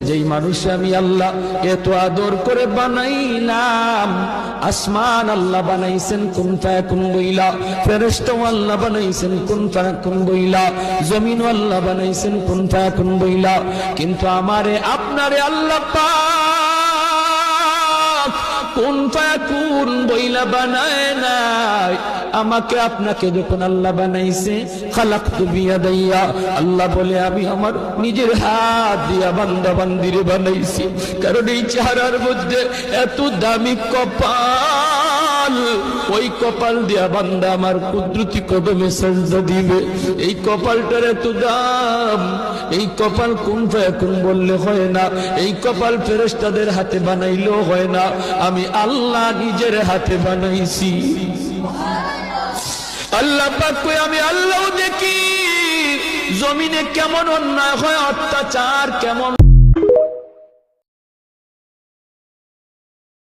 যেই মানুষ আমি আল্লাহ এত আদর করে বানাইলাম, আসমান আল্লাহ বানাইছেন কুন ফায়াকুন বইলা, ফেরেশতা আল্লাহ বানাইছেন কুন ফায়াকুন বইলা, জমিন আল্লাহ বানাইছেন কুন ফায়াকুন বইলা, কিন্তু আমারে আপনারে আল্লাহ পাক কুন ফায়াকুন বইলা বানায় নাই। আমাকে আপনাকে যখন আল্লাহ বানাইছে, খালাকতু বিয়াদাইয়া, আল্লাহ বলে আমি আমার নিজের হাত দিয়া বান্দা বান্দিরে বানাইছি। কারণ এই চেহারার মধ্যে এত দামি কপাল, ওই কপাল দিয়া বান্দা আমার কুদরতি কদমে সাজদা দিবে। এই কপালটার এত দাম, এই কপাল কুন ফায়াকুন বললে হয় না, এই কপাল ফেরেশতাদের হাতে বানাইলেও হয় না, আমি আল্লাহ নিজের হাতে বানাইছি। আল্লাহ পাক কই আমি আল্লাহ দেখি জমিনে কেমন অন্যায় হয়, অত্যাচার কেমন